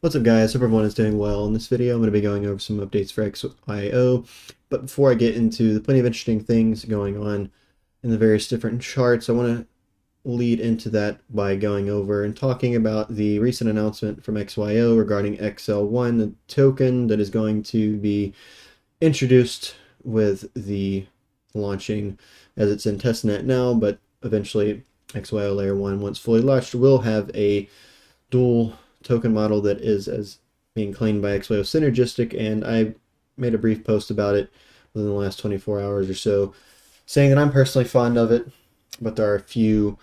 What's up guys, hope everyone is doing well. In this video I'm going to be going over some updates for XYO, but before I get into the plenty of interesting things going on in the various different charts, I want to lead into that by going over and talking about the recent announcement from XYO regarding XL1, the token that is going to be introduced with the launching, as it's in testnet now, but eventually XYO Layer 1, once fully launched, will have a dual token model that is as being claimed by XYO Synergistic, and I made a brief post about it within the last 24 hours or so, saying that I'm personally fond of it, but there are a few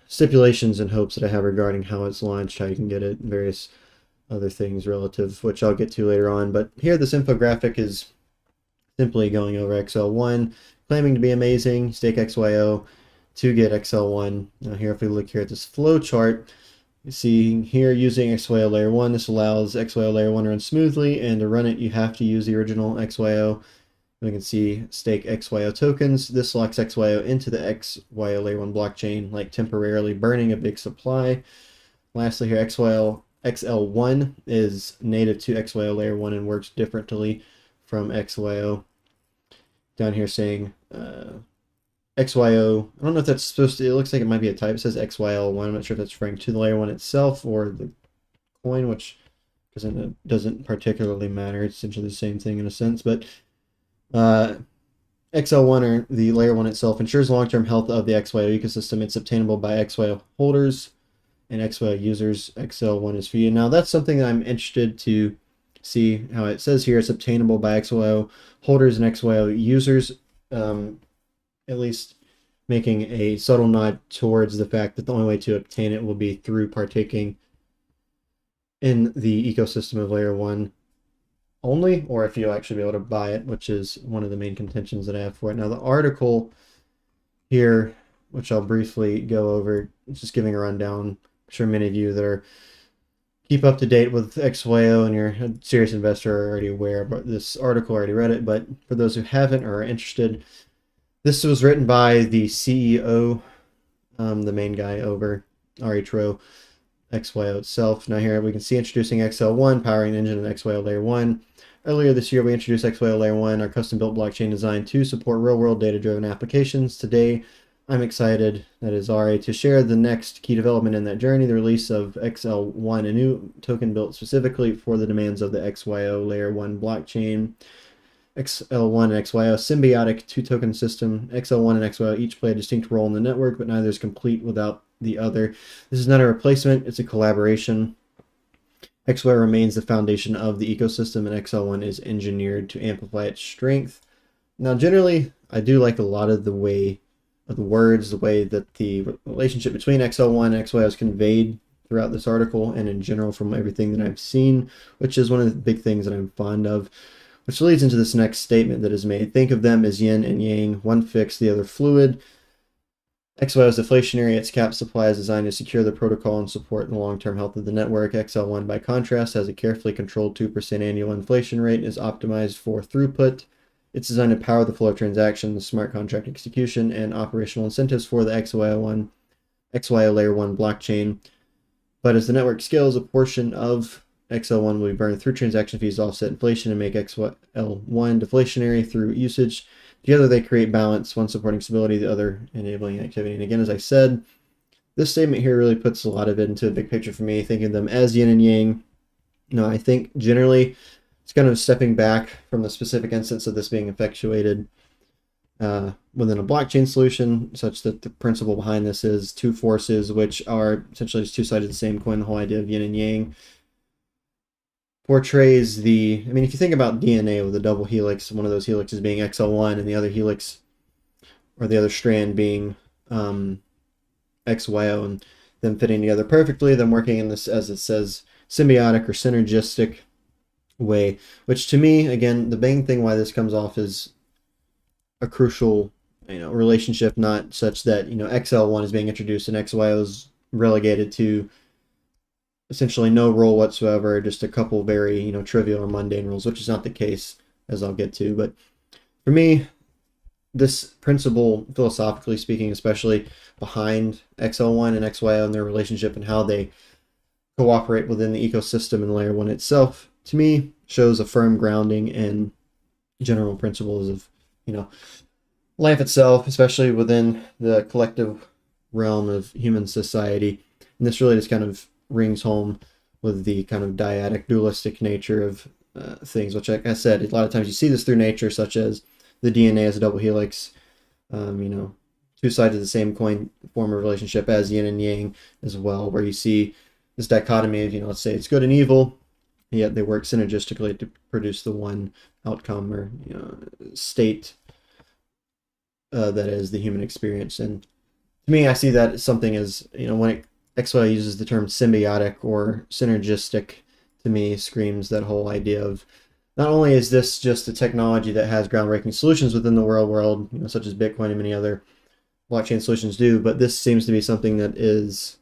stipulations and hopes that I have regarding how it's launched, how you can get it, and various other things relative, which I'll get to later on. But here, this infographic is simply going over XL1, claiming to be amazing, stake XYO to get XL1. Now here, if we look here at this flow chart, you see here using XYO Layer 1, this allows XYO Layer 1 to run smoothly, and to run it you have to use the original XYO. We can see stake XYO tokens. This locks XYO into the XYO Layer 1 blockchain, like temporarily burning a big supply. Lastly here, XL1 is native to XYO Layer 1 and works differently from XYO. Down here saying XYO, I don't know if that's supposed to, it looks like it might be a type. It says XYL1. I'm not sure if that's referring to the Layer 1 itself or the coin, which doesn't particularly matter. It's essentially the same thing in a sense. But XL1, or the Layer 1 itself, ensures long-term health of the XYO ecosystem. It's obtainable by XYO holders and XYO users. XL1 is for you. Now, that's something that I'm interested to see how it says here. It's obtainable by XYO holders and XYO users. At least making a subtle nod towards the fact that the only way to obtain it will be through partaking in the ecosystem of Layer 1 only, or if you'll actually be able to buy it, which is one of the main contentions that I have for it. Now, the article here, which I'll briefly go over, just giving a rundown. I'm sure many of you that are keep up to date with XYO and you're a serious investor are already aware about this article, already read it, but for those who haven't or are interested, this was written by the CEO, the main guy over RHRO, XYO itself. Now here we can see introducing XL1, powering the engine of XYO Layer 1. Earlier this year, we introduced XYO Layer 1, our custom-built blockchain designed to support real-world data-driven applications. Today, I'm excited, that is RA, to share the next key development in that journey, the release of XL1, a new token built specifically for the demands of the XYO Layer 1 blockchain. XL1 and XYO symbiotic two-token system. XL1 and XYO each play a distinct role in the network, but neither is complete without the other. This is not a replacement, it's a collaboration. XYO remains the foundation of the ecosystem, and XL1 is engineered to amplify its strength. Now, generally, I do like a lot of the way of the words, the way that the relationship between XL1 and XYO is conveyed throughout this article, and in general from everything that I've seen, which is one of the big things that I'm fond of. Which leads into this next statement that is made. Think of them as yin and yang, one fixed, the other fluid. XYO is deflationary. Its cap supply is designed to secure the protocol and support the long-term health of the network. XL1, by contrast, has a carefully controlled 2% annual inflation rate and is optimized for throughput. It's designed to power the flow of transactions, smart contract execution, and operational incentives for the XYO Layer 1 blockchain. But as the network scales, a portion of XL1 will be burned through transaction fees to offset inflation and make XL1 deflationary through usage. Together they create balance, one supporting stability, the other enabling activity. And again, as I said, this statement here really puts a lot of it into a big picture for me, thinking of them as yin and yang. I think generally it's kind of stepping back from the specific instance of this being effectuated within a blockchain solution, such that the principle behind this is two forces, which are essentially just two sides of the same coin. The whole idea of yin and yang portrays if you think about DNA with a double helix, one of those helixes being XL1 and the other helix or the other strand being XYO, and them fitting together perfectly, them working in this, as it says, symbiotic or synergistic way, which to me, again, the main thing why this comes off is a crucial relationship, not such that XL1 is being introduced and XYO is relegated to essentially no role whatsoever, just a couple very trivial or mundane rules, which is not the case, as I'll get to. But for me, this principle, philosophically speaking, especially behind XL1 and XYO and their relationship and how they cooperate within the ecosystem, and layer one itself, to me, shows a firm grounding in general principles of, you know, life itself, especially within the collective realm of human society. And this really just kind of rings home with the kind of dyadic, dualistic nature of things, which, like I said, a lot of times you see this through nature, such as the DNA as a double helix. You know, two sides of the same coin form a relationship as yin and yang as well, where you see this dichotomy of, you know, let's say it's good and evil, yet they work synergistically to produce the one outcome or, you know, state that is the human experience. And to me, I see that as something as, you know, when XYO uses the term symbiotic or synergistic, to me screams that whole idea of not only is this just a technology that has groundbreaking solutions within the real world, you know, such as Bitcoin and many other blockchain solutions do, but this seems to be something that is,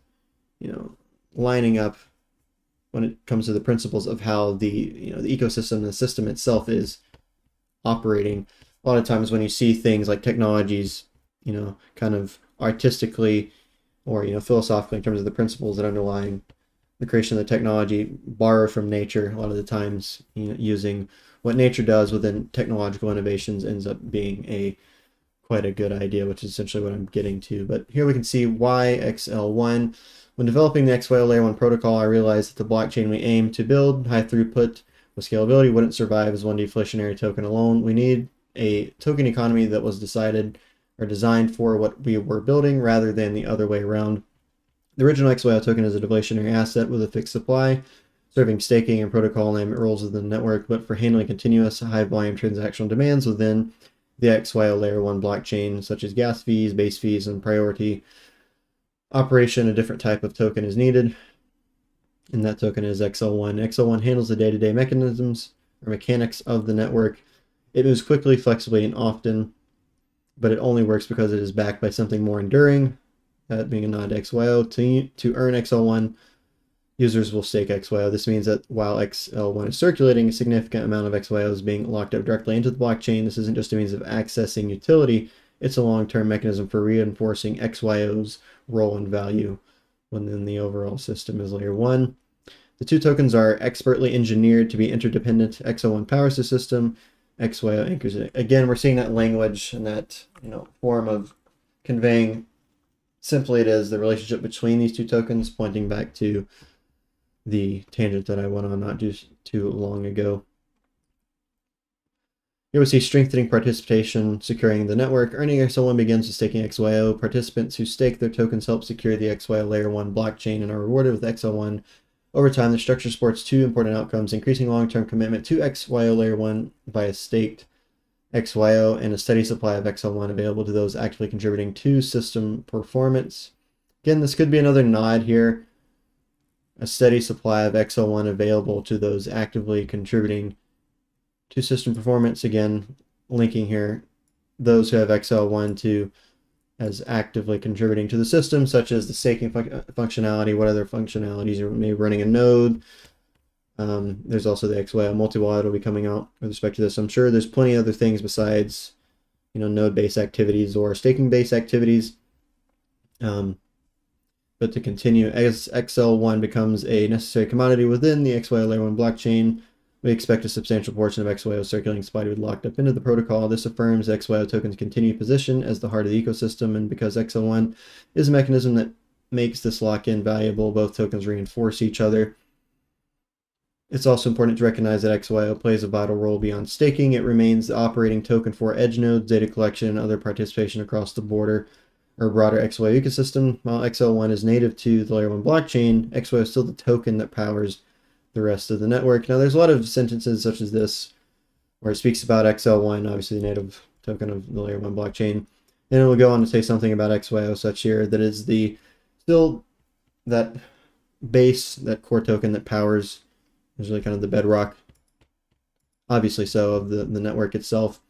you know, lining up when it comes to the principles of how the, you know, the ecosystem, the system itself is operating. A lot of times when you see things like technologies, you know, kind of artistically or, you know, philosophically in terms of the principles that underlying the creation of the technology, borrow from nature, a lot of the times, you know, using what nature does within technological innovations ends up being a quite a good idea, which is essentially what I'm getting to. But here we can see why XL1. When developing the XYO Layer 1 protocol, I realized that the blockchain we aim to build, high throughput with scalability, wouldn't survive as one deflationary token alone. We need a token economy that was decided or designed for what we were building rather than the other way around. The original XYO token is a deflationary asset with a fixed supply, serving staking and protocol alignment roles within the network, but for handling continuous high-volume transactional demands within the XYO Layer 1 blockchain, such as gas fees, base fees, and priority operation, a different type of token is needed, and that token is XL1. XL1 handles the day-to-day mechanisms or mechanics of the network. It moves quickly, flexibly, and often, but it only works because it is backed by something more enduring, that being a nod to XYO. To earn XL1, users will stake XYO. This means that while XL1 is circulating, a significant amount of XYO is being locked up directly into the blockchain. This isn't just a means of accessing utility, it's a long-term mechanism for reinforcing XYO's role and value within the overall system as layer 1. The two tokens are expertly engineered to be interdependent. XL1 powers the system, XYO anchors it. Again, we're seeing that language and that, you know, form of conveying simply it is the relationship between these two tokens, pointing back to the tangent that I went on not just too long ago. Here we see strengthening participation, securing the network. Earning XL1 begins with staking XYO. Participants who stake their tokens help secure the XYO Layer 1 blockchain and are rewarded with XL1. Over time, the structure supports two important outcomes: increasing long-term commitment to XYO Layer 1 via staked XYO and a steady supply of XL1 available to those actively contributing to system performance. Again, this could be another nod here. A steady supply of XL1 available to those actively contributing to system performance. Again, linking here those who have XL1 to as actively contributing to the system, such as the staking functionality, what other functionalities you may be running a node. There's also the XYO multi-wallet will be coming out with respect to this. I'm sure there's plenty of other things besides, you know, node-based activities or staking-based activities. But to continue, as XL1 becomes a necessary commodity within the XYO Layer 1 blockchain, we expect a substantial portion of XYO circulating supply to be locked up into the protocol. This affirms XYO token's continued position as the heart of the ecosystem, and because XL1 is a mechanism that makes this lock-in valuable, both tokens reinforce each other. It's also important to recognize that XYO plays a vital role beyond staking. It remains the operating token for edge nodes, data collection, and other participation across the border or broader XYO ecosystem. While XL1 is native to the Layer 1 blockchain, XYO is still the token that powers the rest of the network. Now, there's a lot of sentences such as this where it speaks about XL1, obviously the native token of the Layer 1 blockchain. And it will go on to say something about XYO such here that is the still that base, that core token that powers is really kind of the bedrock, obviously so, of the network itself.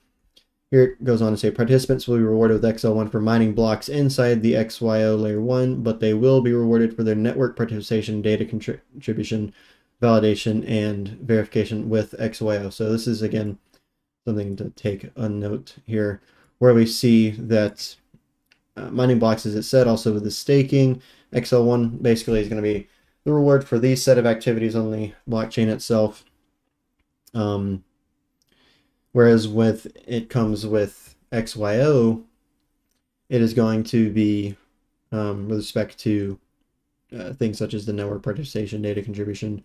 Here it goes on to say participants will be rewarded with XL1 for mining blocks inside the XYO Layer 1, but they will be rewarded for their network participation, data contribution, validation, and verification with XYO. So this is, again, something to take a note here, where we see that mining blocks, as it said, also with the staking, XL1 basically is going to be the reward for these set of activities on the blockchain itself. Um, Whereas with it comes with XYO, it is going to be with respect to things such as the network participation, data contribution,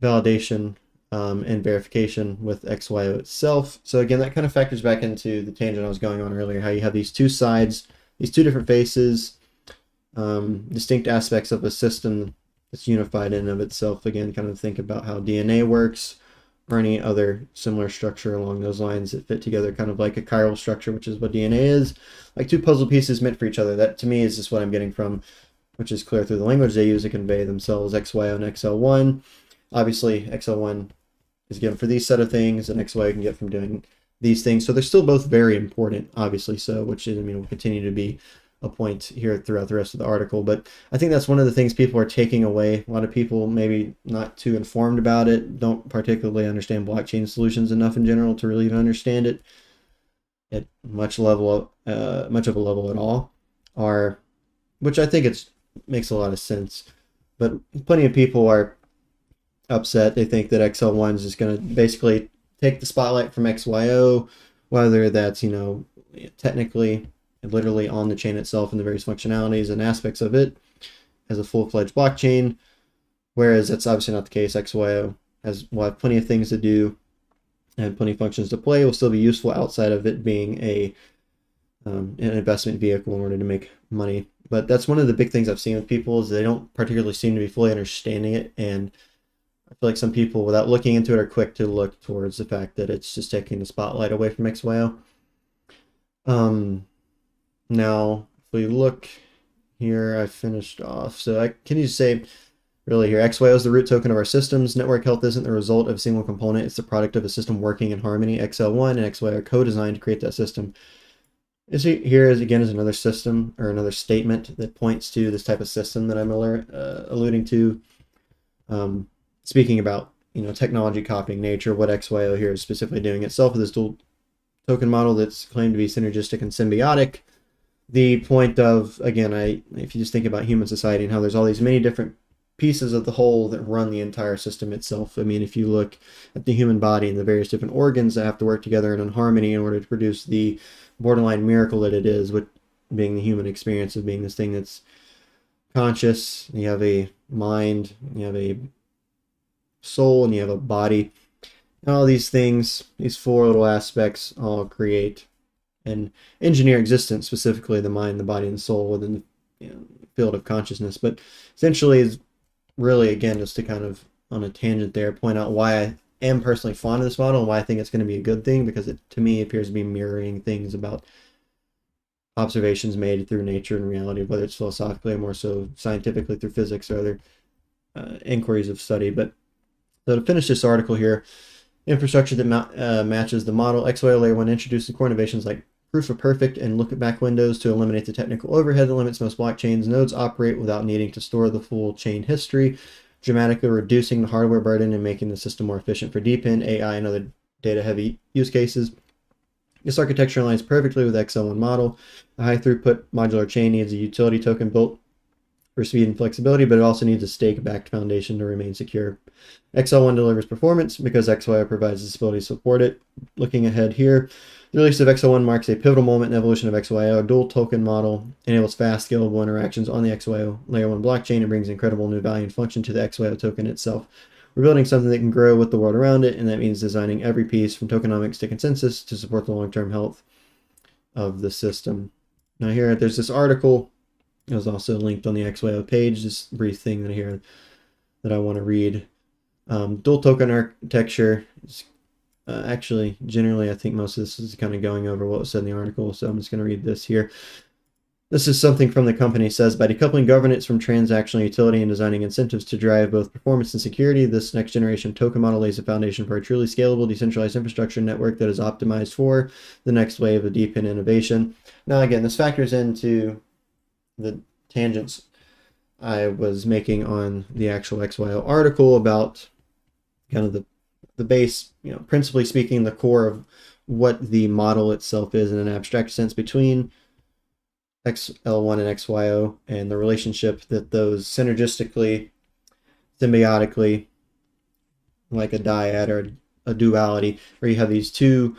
validation, and verification with XYO itself. So again, that kind of factors back into the tangent I was going on earlier, how you have these two sides, these two different faces, distinct aspects of a system that's unified in and of itself. Again, kind of think about how DNA works or any other similar structure along those lines that fit together, kind of like a chiral structure, which is what DNA is, like two puzzle pieces meant for each other. That to me is just what I'm getting from, which is clear through the language they use to convey themselves, XYO and XL1. Obviously, XL1 is given for these set of things, and XYO can get from doing these things. So they're still both very important, obviously so, which is, I mean, will continue to be a point here throughout the rest of the article. But I think that's one of the things people are taking away. A lot of people maybe not too informed about it, don't particularly understand blockchain solutions enough in general to really even understand it at much of a level at all, are, which I think makes a lot of sense. But plenty of people are upset. They think that XL1 is just going to basically take the spotlight from XYO, whether that's, technically and literally on the chain itself and the various functionalities and aspects of it as a full-fledged blockchain, whereas that's obviously not the case. XYO will have plenty of things to do and plenty of functions to play. It will still be useful outside of it being an investment vehicle in order to make money. But that's one of the big things I've seen with people is they don't particularly seem to be fully understanding it, and I feel like some people, without looking into it, are quick to look towards the fact that it's just taking the spotlight away from XYO. Now, if we look here, I finished off. So can you say, really here, XYO is the root token of our systems. Network health isn't the result of a single component. It's the product of a system working in harmony. XL1 and XYO are co-designed to create that system. Here is another system or another statement that points to this type of system that I'm alluding to. Speaking about technology copying nature, what XYO here is specifically doing itself with this dual token model that's claimed to be synergistic and symbiotic. The point of, again, if you just think about human society and how there's all these many different pieces of the whole that run the entire system itself. I mean, if you look at the human body and the various different organs that have to work together in harmony in order to produce the borderline miracle that it is, with being the human experience of being this thing that's conscious. You have a mind, you have a soul, and you have a body. And all these things, these four little aspects, all create and engineer existence, specifically the mind, the body, and the soul within the field of consciousness. But essentially is really, again, just to kind of on a tangent there, point out why I am personally fond of this model and why I think it's going to be a good thing, because it to me appears to be mirroring things about observations made through nature and reality, whether it's philosophically or more so scientifically through physics or other inquiries of study. But so to finish this article here, infrastructure that matches the model. XYO Layer 1 introduced the core innovations like proof of perfect and look-back windows to eliminate the technical overhead that limits most blockchains. Nodes operate without needing to store the full chain history, dramatically reducing the hardware burden and making the system more efficient for DeepIn, AI, and other data-heavy use cases. This architecture aligns perfectly with the XL1 model. A high-throughput modular chain needs a utility token built for speed and flexibility, but it also needs a stake-backed foundation to remain secure. XL1 delivers performance because XYO provides the stability to support it. Looking ahead here, the release of XL1 marks a pivotal moment in the evolution of XYO. A dual token model enables fast, scalable interactions on the XYO Layer 1 blockchain and brings incredible new value and function to the XYO token itself. We're building something that can grow with the world around it, and that means designing every piece from tokenomics to consensus to support the long-term health of the system. Now here, there's this article. It was also linked on the XYO page, this brief thing that I want to read. Dual token architecture is actually, generally, I think most of this is kind of going over what was said in the article, so I'm just going to read this here. This is something from the company. It says, by decoupling governance from transactional utility and designing incentives to drive both performance and security, this next generation token model lays the foundation for a truly scalable, decentralized infrastructure network that is optimized for the next wave of DeepIn innovation. Now, again, this factors into the tangents I was making on the actual XYO article about kind of the base, principally speaking, the core of what the model itself is in an abstract sense between XL1 and XYO, and the relationship that those synergistically symbiotically, like a dyad or a duality, where you have these two,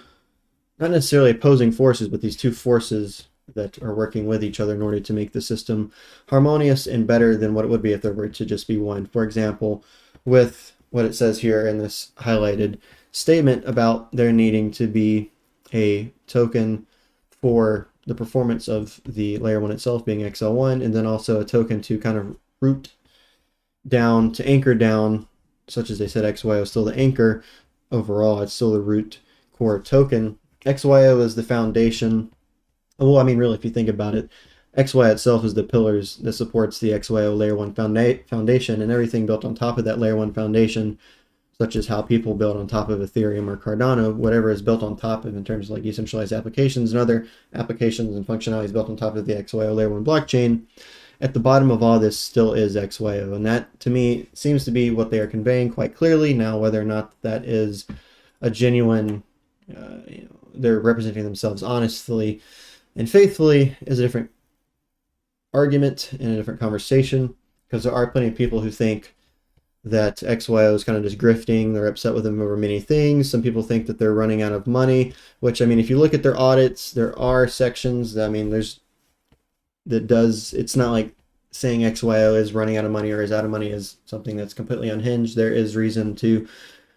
not necessarily opposing forces, but these two forces that are working with each other in order to make the system harmonious and better than what it would be if there were to just be one. For example, with what it says here in this highlighted statement about there needing to be a token for the performance of the layer 1 itself being XL1, and then also a token to kind of root down, to anchor down, such as they said XYO is still the anchor. Overall, it's still the root core token. XYO is the foundation. Well, I mean, really, if you think about it, XY itself is the pillars that supports the XYO layer 1 foundation, and everything built on top of that layer 1 foundation, such as how people build on top of Ethereum or Cardano, whatever is built on top of in terms of like decentralized applications and other applications and functionalities built on top of the XYO layer 1 blockchain. At the bottom of all this still is XYO, and that to me seems to be what they are conveying quite clearly. Now, whether or not that is a genuine, they're representing themselves honestly and faithfully is a different argument and a different conversation, because there are plenty of people who think that XYO is kind of just grifting. They're upset with them over many things. Some people think that they're running out of money, which, I mean, if you look at their audits, there are sections that, I mean, it's not like saying XYO is running out of money or is out of money is something that's completely unhinged. There is reason to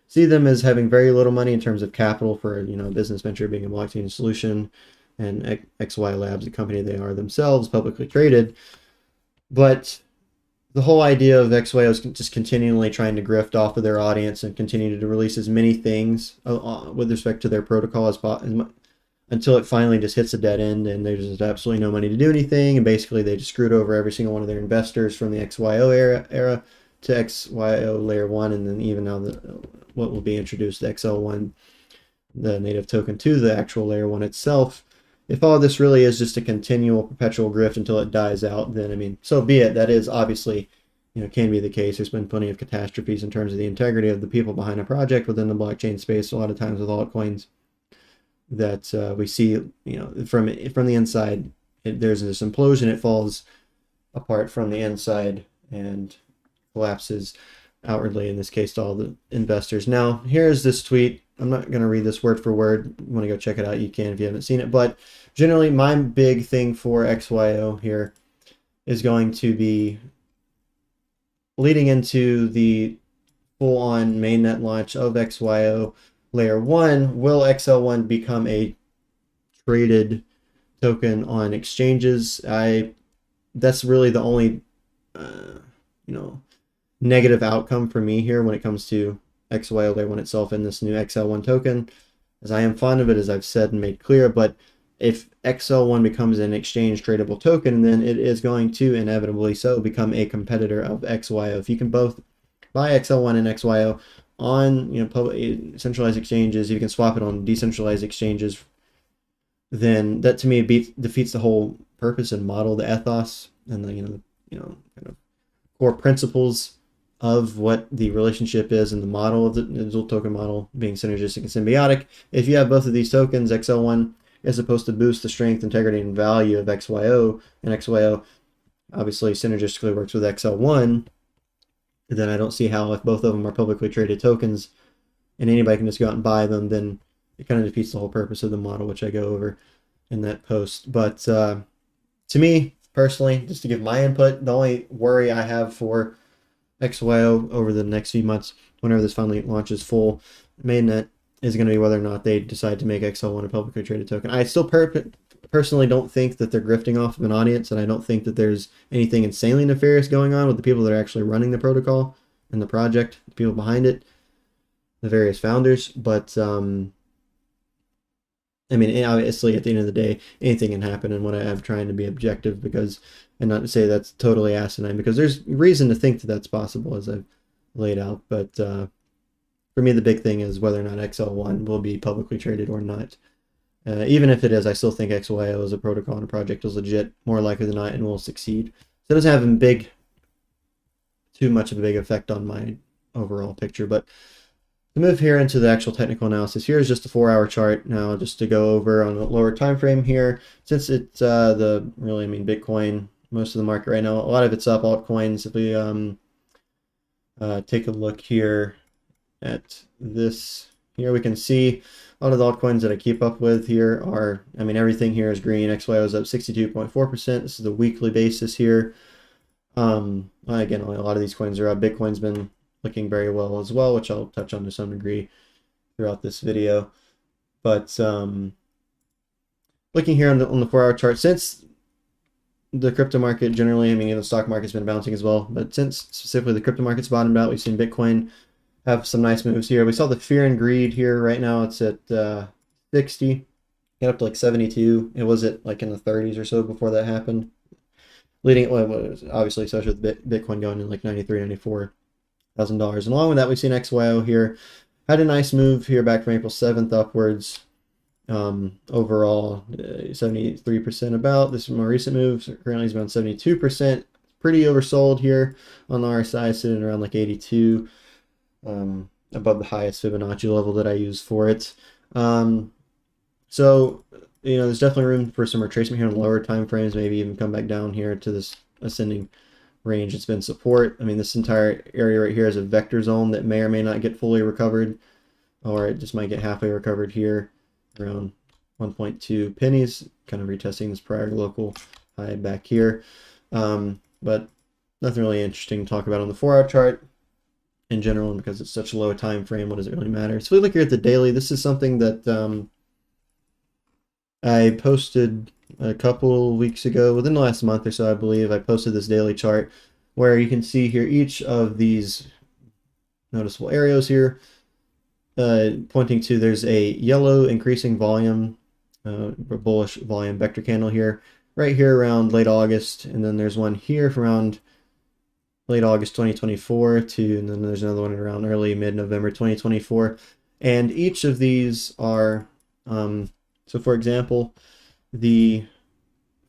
see them as having very little money in terms of capital for, a business venture being a blockchain solution, and XY Labs, the company they are themselves, publicly traded. But the whole idea of XYO is just continually trying to grift off of their audience and continue to release as many things with respect to their protocol as until it finally just hits a dead end and there's just absolutely no money to do anything. And basically they just screwed over every single one of their investors from the XYO era to XYO layer 1, and then even now what will be introduced, the XL1, the native token to the actual layer 1 itself. If all this really is just a continual perpetual grift until it dies out, then, I mean, so be it. That is obviously, can be the case. There's been plenty of catastrophes in terms of the integrity of the people behind a project within the blockchain space, a lot of times with altcoins, that we see, from the inside, there's this implosion. It falls apart from the inside and collapses outwardly, in this case, to all the investors. Now, here's this tweet. I'm not going to read this word for word. You want to go check it out, you can if you haven't seen it. But generally, my big thing for XYO here is going to be leading into the full-on mainnet launch of XYO layer 1. Will XL1 become a traded token on exchanges? That's really the only negative outcome for me here when it comes to XYO layer 1 itself and this new XL1 token, as I am fond of it, as I've said and made clear. But if XL1 becomes an exchange tradable token, then it is going to inevitably so become a competitor of XYO. If you can both buy XL1 and XYO on public centralized exchanges, you can swap it on decentralized exchanges, then that to me defeats the whole purpose and model, the ethos, and the kind of core principles of what the relationship is and the model of the dual token model being synergistic and symbiotic. If you have both of these tokens, XL1 is supposed to boost the strength, integrity, and value of XYO, and XYO obviously synergistically works with XL1, then I don't see how, if both of them are publicly traded tokens and anybody can just go out and buy them, then it kind of defeats the whole purpose of the model, which I go over in that post. But to me, personally, just to give my input, the only worry I have for XYO over the next few months, whenever this finally launches full mainnet, is going to be whether or not they decide to make XL1 a publicly traded token. I still personally don't think that they're grifting off of an audience, and I don't think that there's anything insanely nefarious going on with the people that are actually running the protocol and the project, the people behind it, the various founders. But I mean, obviously, at the end of the day, anything can happen, and what I'm trying to be objective, and not to say that's totally asinine, because there's reason to think that that's possible, as I've laid out. But for me, the big thing is whether or not XL1 will be publicly traded or not. Even if it is, I still think XYO as a protocol and a project is legit, more likely than not, and will succeed. So it doesn't have too much of a big effect on my overall picture. But to move here into the actual technical analysis, here is just a 4-hour chart now, just to go over on a lower time frame here. Since it's Bitcoin, most of the market right now, a lot of it's up. Altcoins, if we take a look here at this. Here we can see a lot of the altcoins that I keep up with here are, I mean, everything here is green. XYO is up 62.4%. This is the weekly basis here. Again, a lot of these coins are up. Bitcoin's been looking very well as well, which I'll touch on to some degree throughout this video. But looking here on the 4-hour chart, since the crypto market generally, I mean, the stock market's been bouncing as well, but since specifically the crypto market's bottomed out, we've seen Bitcoin have some nice moves here. We saw the fear and greed here. Right now it's at 60, got up to like 72. It was at like in the 30s or so before that happened. Leading, well, obviously, especially with Bitcoin going in like $93,000, $94,000. And along with that, we've seen XYO here. Had a nice move here back from April 7th upwards. Overall, 73% about. This is more recent moves. Currently, it's around 72%. Pretty oversold here on the RSI, sitting around like 82, above the highest Fibonacci level that I use for it. So, you know, there's definitely room for some retracement here on the lower time frames, maybe even come back down here to this ascending range. It's been support. I mean, this entire area right here is a vector zone that may or may not get fully recovered, or it just might get halfway recovered here around 1.2 pennies, kind of retesting this prior local high back here. But nothing really interesting to talk about on the 4-hour chart in general, and because it's such a low time frame, what does it really matter? So if we look here at the daily, this is something that I posted a couple weeks ago, within the last month or so, I believe. I posted this daily chart where you can see here each of these noticeable arrows here pointing to there's a yellow increasing volume, bullish volume vector candle here, right here around late August, and then there's one here from around late August 2024 and then there's another one around early mid-November 2024, and each of these are so for example, the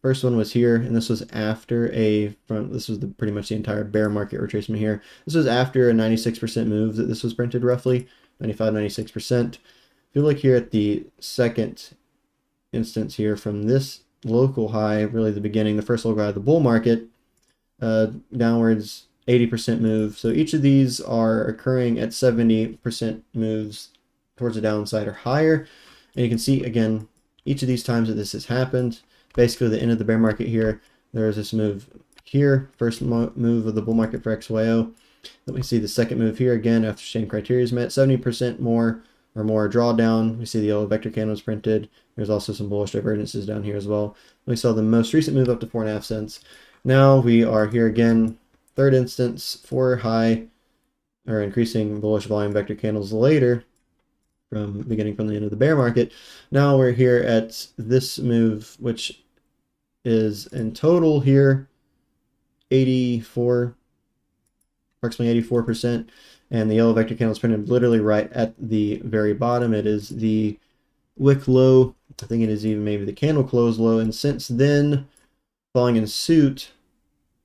first one was here, and this was after this was pretty much the entire bear market retracement here. This was after a 96% move that this was printed, roughly 95, 96%. If you look here at the second instance here from this local high, really the beginning, the first local high of the bull market, downwards 80% move. So each of these are occurring at 70% moves towards the downside or higher. And you can see, again, each of these times that this has happened, basically the end of the bear market here, there is this move here, first move of the bull market for XYO. Then we see the second move here again after same criteria is met, 70% more or more drawdown. We see the yellow vector candles printed. There's also some bullish divergences down here as well. We saw the most recent move up to 4.5 cents. Now we are here again, third instance, 4 high or increasing bullish volume vector candles later, beginning from the end of the bear market. Now we're here at this move, which is in total here 84, approximately 84%, and the yellow vector candle is printed literally right at the very bottom. It is the wick low. I think it is even maybe the candle close low, and since then, following in suit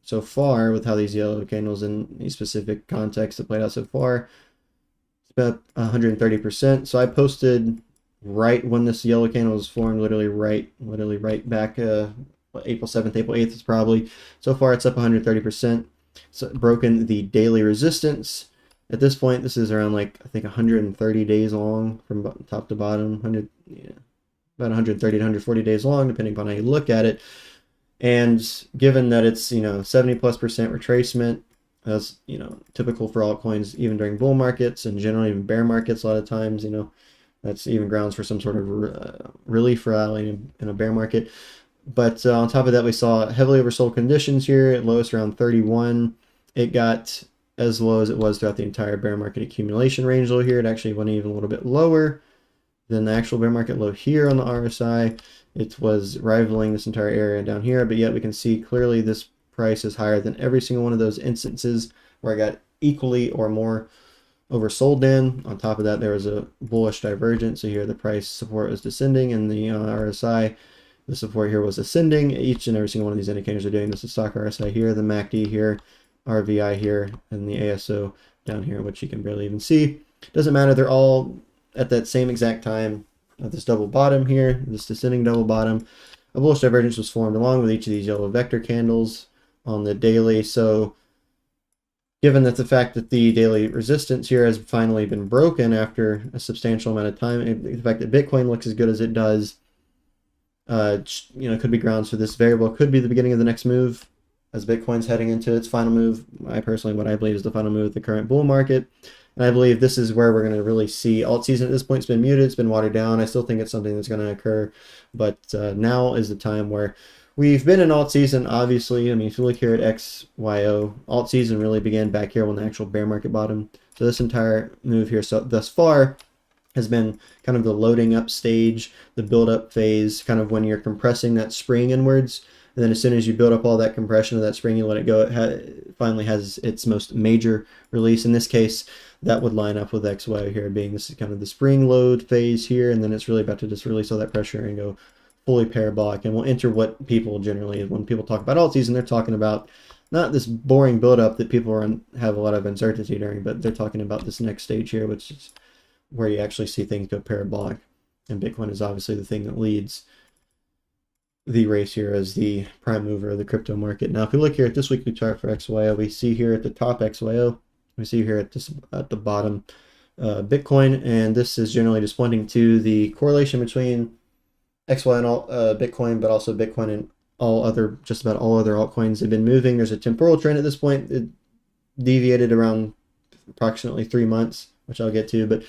so far with how these yellow candles in these specific contexts have played out so far, about 130%. So I posted right when this yellow candle was formed, literally right back April 7th, April 8th is probably. So far it's up 130%. So broken the daily resistance. At this point, this is around like I think 130 days long from top to bottom, about 130 to 140 days long, depending upon how you look at it. And given that it's 70+% retracement, as typical for altcoins, even during bull markets and generally even bear markets, a lot of times, that's even grounds for some sort of relief rally in a bear market. But on top of that, we saw heavily oversold conditions here at lowest around 31. It got as low as it was throughout the entire bear market accumulation range low here. It actually went even a little bit lower than the actual bear market low here on the RSI. It was rivaling this entire area down here, but yet we can see clearly this price is higher than every single one of those instances where I got equally or more oversold in. On top of that, there was a bullish divergence. So here the price support was descending, and the RSI, the support here was ascending. Each and every single one of these indicators are doing this. The stock RSI here, the MACD here, RVI here, and the ASO down here, which you can barely even see. Doesn't matter. They're all at that same exact time of this double bottom here, this descending double bottom. A bullish divergence was formed along with each of these yellow vector candles on the daily. So given that the fact that the daily resistance here has finally been broken after a substantial amount of time, the fact that Bitcoin looks as good as it does, could be grounds for this variable. Could be the beginning of the next move as Bitcoin's heading into its final move. What I believe is the final move of the current bull market. And I believe this is where we're going to really see alt season at this point. It's been muted, it's been watered down. I still think it's something that's going to occur, but now is the time where we've been in alt season, obviously. I mean, if you look here at XYO, alt season really began back here when the actual bear market bottom. So this entire move here, so thus far, has been kind of the loading up stage, the build up phase, kind of when you're compressing that spring inwards. And then as soon as you build up all that compression of that spring, you let it go, it finally has its most major release. In this case, that would line up with XY here, being this is kind of the spring load phase here, and then it's really about to just release all that pressure and go fully parabolic. And we'll enter what people generally, when people talk about alt season, they're talking about not this boring buildup that people have a lot of uncertainty during, but they're talking about this next stage here, which is where you actually see things go parabolic. And Bitcoin is obviously the thing that leads the race here as the prime mover of the crypto market. Now, if we look here at this weekly chart for XYO, we see here at the top XYO, we see here at the bottom Bitcoin, and this is generally just pointing to the correlation between XY and all Bitcoin, but also Bitcoin and just about all other altcoins have been moving. There's a temporal trend at this point. It deviated around approximately 3 months, which I'll get to, but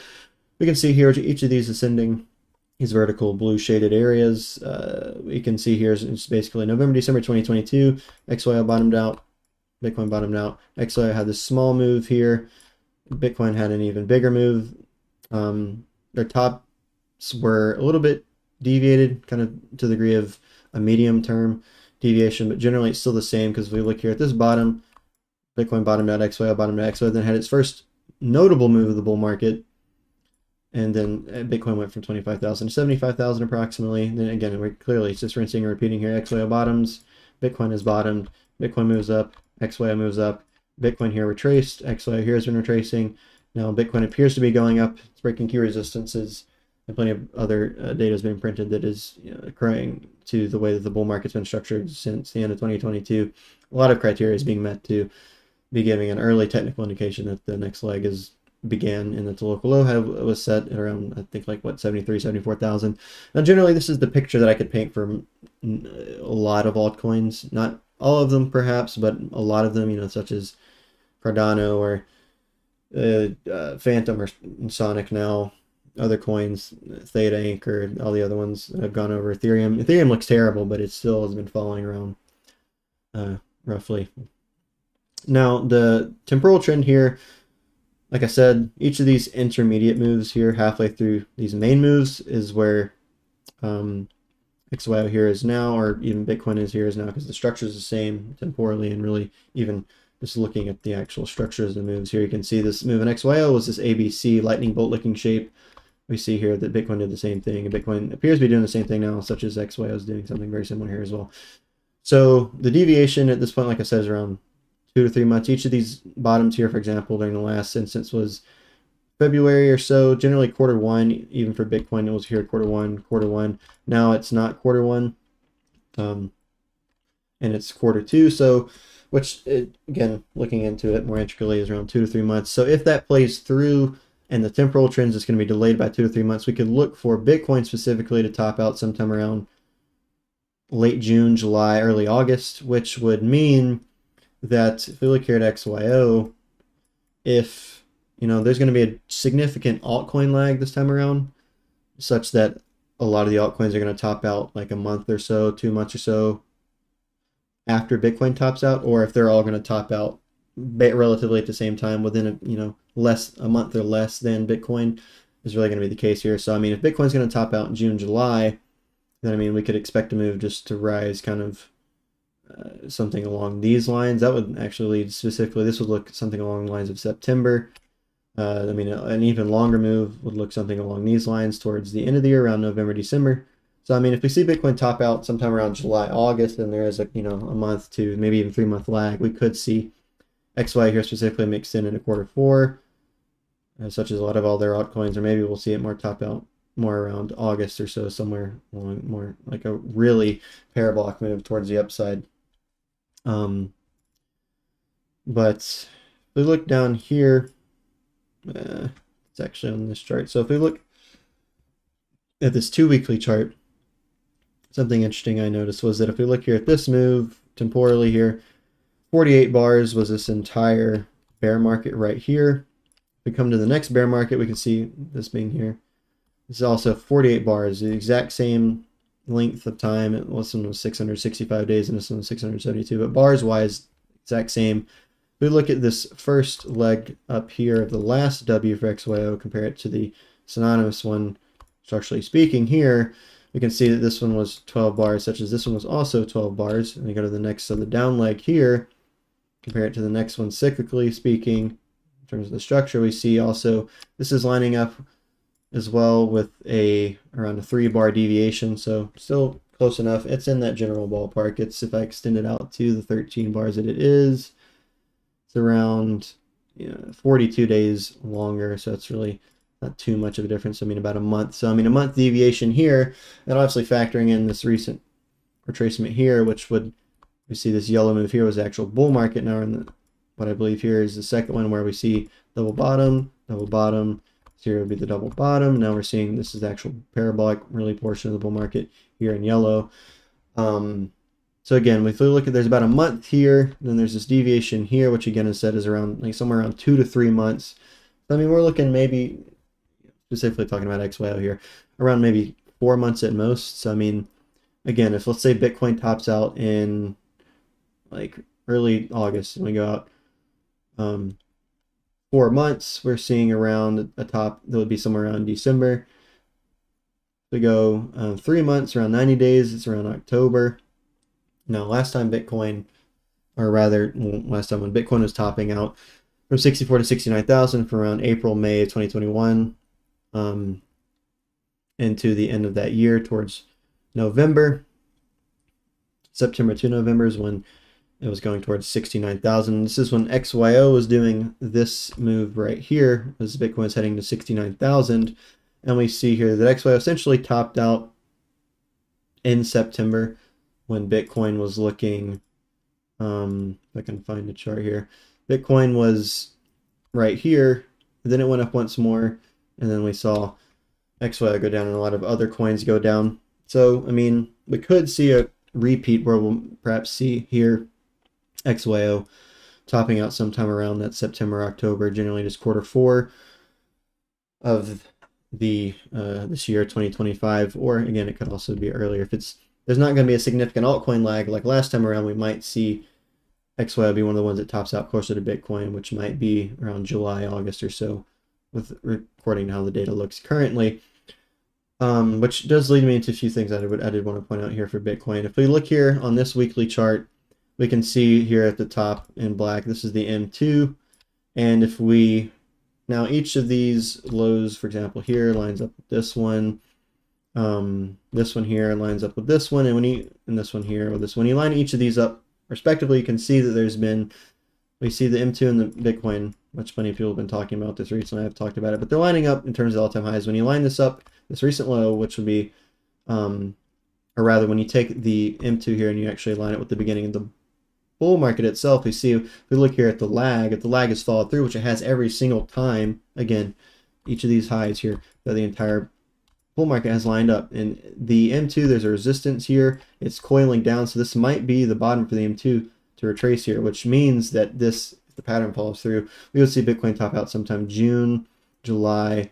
we can see here each of these ascending, these vertical blue shaded areas. We can see here it's basically November, December 2022, XYO bottomed out, Bitcoin bottomed out. XYO had this small move here. Bitcoin had an even bigger move. Their tops were a little bit deviated, kind of to the degree of a medium term deviation, but generally it's still the same, because if we look here at this bottom, Bitcoin bottomed out, XYO bottomed out, XYO then had its first notable move of the bull market, and then Bitcoin went from 25,000 to 75,000 approximately. And then again, we're clearly it's just rinsing and repeating here. XYO bottoms, Bitcoin has bottomed, Bitcoin moves up, XYO moves up, Bitcoin here retraced, XYO here has been retracing. Now Bitcoin appears to be going up, it's breaking key resistances, and plenty of other data has been printed that is occurring to the way that the bull market's been structured since the end of 2022. A lot of criteria is being met to be giving an early technical indication that the next leg began, and that the local low was set at around, I think, like what, 73, 74,000. Now generally this is the picture that I could paint for a lot of altcoins, not all of them perhaps, but a lot of them, such as Cardano or Phantom or Sonic now, other coins, Theta Inc, or all the other ones that have gone over Ethereum. Ethereum looks terrible, but it still has been following around roughly. Now the temporal trend here, like I said, each of these intermediate moves here, halfway through these main moves, is where XYO here is now, or even Bitcoin is now, because the structure is the same temporally, and really even just looking at the actual structures of the moves here, you can see this move in XYO was this ABC lightning bolt looking shape. We see here that Bitcoin did the same thing, and Bitcoin appears to be doing the same thing now, such as XYO is doing something very similar here as well. So the deviation at this point, like I said, is around 2 to 3 months. Each of these bottoms here, for example, during the last instance was February or so, generally Q1, even for Bitcoin, it was here Q1. Now it's not Q1, and it's Q2. So, again, looking into it more intricately, is around 2 to 3 months. So if that plays through and the temporal trends is going to be delayed by 2 to 3 months, we could look for Bitcoin specifically to top out sometime around late June, July, early August, which would mean that if we look here at XYO, if there's going to be a significant altcoin lag this time around, such that a lot of the altcoins are going to top out like a month or so, 2 months or so after Bitcoin tops out, or if they're all going to top out relatively at the same time within a month or less than Bitcoin, is really going to be the case here. So I mean, if Bitcoin's going to top out in June, July, then I mean we could expect a move just to rise kind of something along these lines. That would actually lead specifically, this would look something along the lines of September. I mean, an even longer move would look something along these lines towards the end of the year, around November, December. So I mean, if we see Bitcoin top out sometime around July, August, and there is a month to maybe even 3 month lag, we could see XY here specifically mixed in a Q4, such as a lot of all their altcoins, or maybe we'll see it more top out more around August or so, somewhere along more like a really parabolic move towards the upside. But we look down here, it's actually on this chart. So if we look at this 2-weekly chart, something interesting I noticed was that if we look here at this move temporally here, 48 bars was this entire bear market right here. If we come to the next bear market, we can see this being here. This is also 48 bars, the exact same length of time. This one was 665 days and this one was 672, but bars wise, exact same. If we look at this first leg up here of the last W for XYO, compare it to the synonymous one, structurally speaking here, we can see that this one was 12 bars, such as this one was also 12 bars. And we go to the next, so the down leg here, compare it to the next one cyclically speaking, in terms of the structure, we see also this is lining up as well with around a 3-bar deviation, so still close enough. It's in that general ballpark. It's, if I extend it out to the 13 bars that it is, it's around 42 days longer, so it's really not too much of a difference. I mean, about a month. So I mean, a month deviation here, and obviously factoring in this recent retracement here, which would, we see this yellow move here was the actual bull market. Now in what I believe here is the second one where we see double bottom. Here would be the double bottom. Now we're seeing this is the actual parabolic really portion of the bull market here in yellow. So again, if we look at, there's about a month here, then there's this deviation here, which again is said is around like somewhere around 2 to 3 months. So, I mean, we're looking maybe, specifically talking about XYO here, around maybe 4 months at most. So I mean, again, if let's say Bitcoin tops out in like early August and we go out 4 months, we're seeing around a top that would be somewhere around December. We go 3 months, around 90 days, it's around October. Now, last time Bitcoin, or rather, last time when Bitcoin was topping out from 64 to 69,000 from around April, May of 2021 into the end of that year towards November. September to November is when it was going towards 69,000. This is when XYO was doing this move right here, as Bitcoin is heading to 69,000. And we see here that XYO essentially topped out in September when Bitcoin was looking, if I can find the chart here, Bitcoin was right here, then it went up once more, and then we saw XYO go down and a lot of other coins go down. So, I mean, we could see a repeat where we'll perhaps see here XYO topping out sometime around that September, October, generally just Q4 of the this year, 2025, or again, it could also be earlier. If there's not going to be a significant altcoin lag like last time around, we might see XYO be one of the ones that tops out closer to Bitcoin, which might be around July, August or so, according to how the data looks currently. Which does lead me into a few things that I did want to point out here for Bitcoin. If we look here on this weekly chart, we can see here at the top in black, this is the M2. And if we, now each of these lows, for example, here lines up with this one. This one here lines up with this one, and this one here with this one. When you line each of these up respectively, you can see that there's been, we see the M2 and the Bitcoin, which plenty of people have been talking about this recently. I've talked about it, but they're lining up in terms of all-time highs. When you line this up, this recent low, which would be, or rather, when you take the M2 here and you actually line it with the beginning of the bull market itself, we see, if we look here at the lag, if the lag is followed through, which it has every single time, again, each of these highs here, that the entire bull market has lined up. And the M2, there's a resistance here. It's coiling down, so this might be the bottom for the M2 to retrace here, which means that this, if the pattern follows through, we would see Bitcoin top out sometime June, July,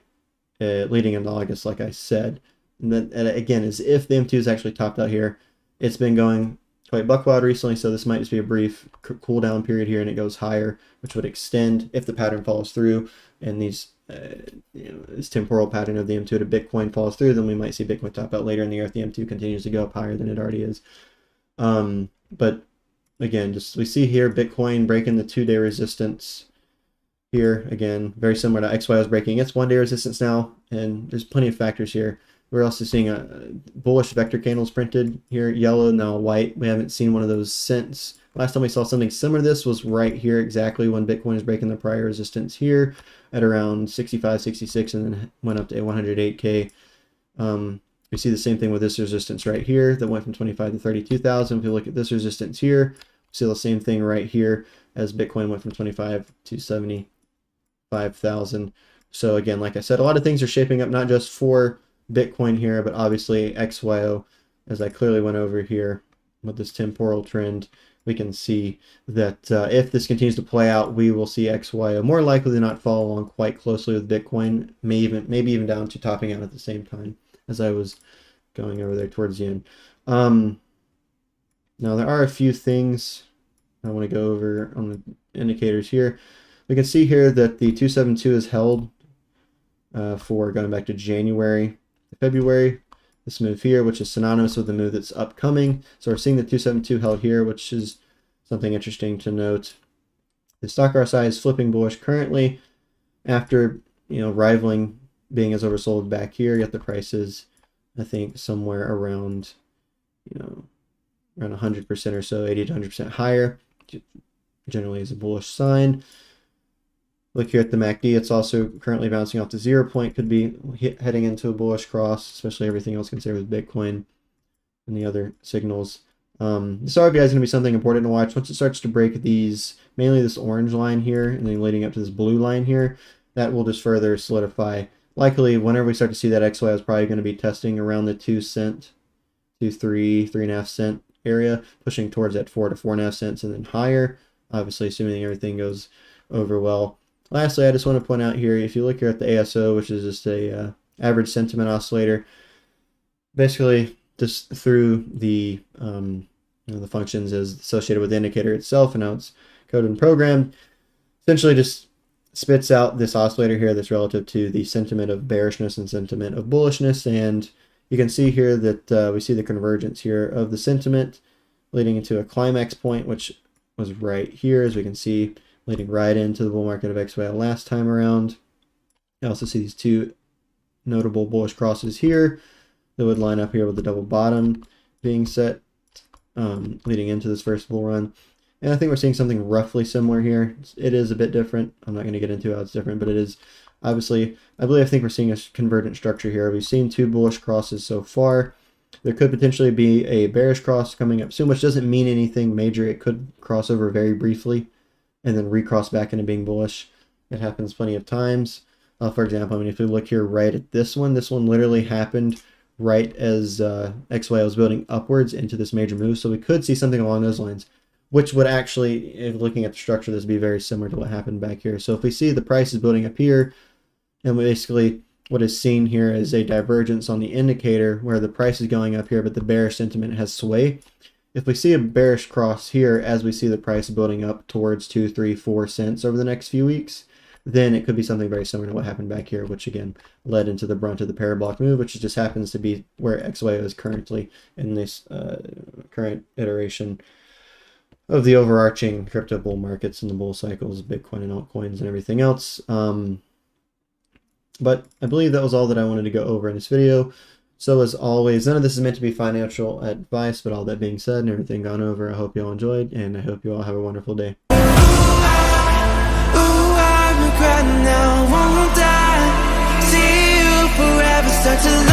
leading into August, like I said. And then again, as if the M2 is actually topped out here. It's been going quite buck wild recently, so this might just be a brief cool down period here, and it goes higher, which would extend if the pattern follows through, and these this temporal pattern of the M2 to Bitcoin falls through, then we might see Bitcoin top out later in the year if the M2 continues to go up higher than it already is. But again, just we see here Bitcoin breaking the 2-day resistance here. Again, very similar to XYO's breaking its 1-day resistance now, and there's plenty of factors here. We're also seeing a bullish vector candles printed here, yellow, now white. We haven't seen one of those since. Last time we saw something similar to this was right here exactly when Bitcoin is breaking the prior resistance here at around 65, 66, and then went up to 108K. We see the same thing with this resistance right here that went from 25 to 32,000. If you look at this resistance here, See the same thing right here as Bitcoin went from 25 to 75,000. So again, like I said, a lot of things are shaping up not just for Bitcoin here, but obviously XYO, as I clearly went over here with this temporal trend. We can see that if this continues to play out, we will see XYO more likely than not follow along quite closely with Bitcoin, maybe even down to topping out at the same time as I was going over there towards the end. Now there are a few things I want to go over on the indicators here. We can see here that the 272 is held for going back to January to February. This move here, which is synonymous with the move that's upcoming. So we're seeing the 272 held here, which is something interesting to note. The stock RSI is flipping bullish currently after, rivaling being as oversold back here. Yet the price is, I think, somewhere around, around 100% or so, 80 to 100% higher. Generally is a bullish sign. Look here at the MACD, it's also currently bouncing off the 0 point, could be heading into a bullish cross, especially everything else considered with Bitcoin and the other signals. This RBI is going to be something important to watch. Once it starts to break these, mainly this orange line here, and then leading up to this blue line here, that will just further solidify. Likely, whenever we start to see that XY is probably going to be testing around the 2 cent to 3.5 cent area, pushing towards that 4 to 4.5 cents and then higher, obviously assuming everything goes over well. Lastly, I just want to point out here, if you look here at the ASO, which is just a average sentiment oscillator, basically just through the the functions as associated with the indicator itself and how it's coded and programmed, essentially just spits out this oscillator here that's relative to the sentiment of bearishness and sentiment of bullishness. And you can see here that we see the convergence here of the sentiment leading into a climax point, which was right here, as we can see, leading right into the bull market of XYO last time around. You also see these two notable bullish crosses here that would line up here with the double bottom being set, leading into this first bull run. And I think we're seeing something roughly similar here. It is a bit different. I'm not going to get into how it's different, but it is obviously, I think we're seeing a convergent structure here. We've seen two bullish crosses so far. There could potentially be a bearish cross coming up soon, which doesn't mean anything major. It could cross over very briefly and then recross back into being bullish. It happens plenty of times. For example, if we look here right at this one literally happened right as XYO was building upwards into this major move. So we could see something along those lines, which would actually, if looking at the structure, this would be very similar to what happened back here. So if we see the price is building up here, and basically what is seen here is a divergence on the indicator where the price is going up here, but the bearish sentiment has sway. If we see a bearish cross here as we see the price building up towards 2, 3, 4 cents over the next few weeks, then it could be something very similar to what happened back here, which again led into the brunt of the parabolic move, which just happens to be where XYO is currently in this current iteration of the overarching crypto bull markets and the bull cycles, Bitcoin and altcoins and everything else. But I believe that was all that I wanted to go over in this video. So as always, none of this is meant to be financial advice, but all that being said and everything gone over, I hope you all enjoyed, and I hope you all have a wonderful day. Now won't I see you forever, start to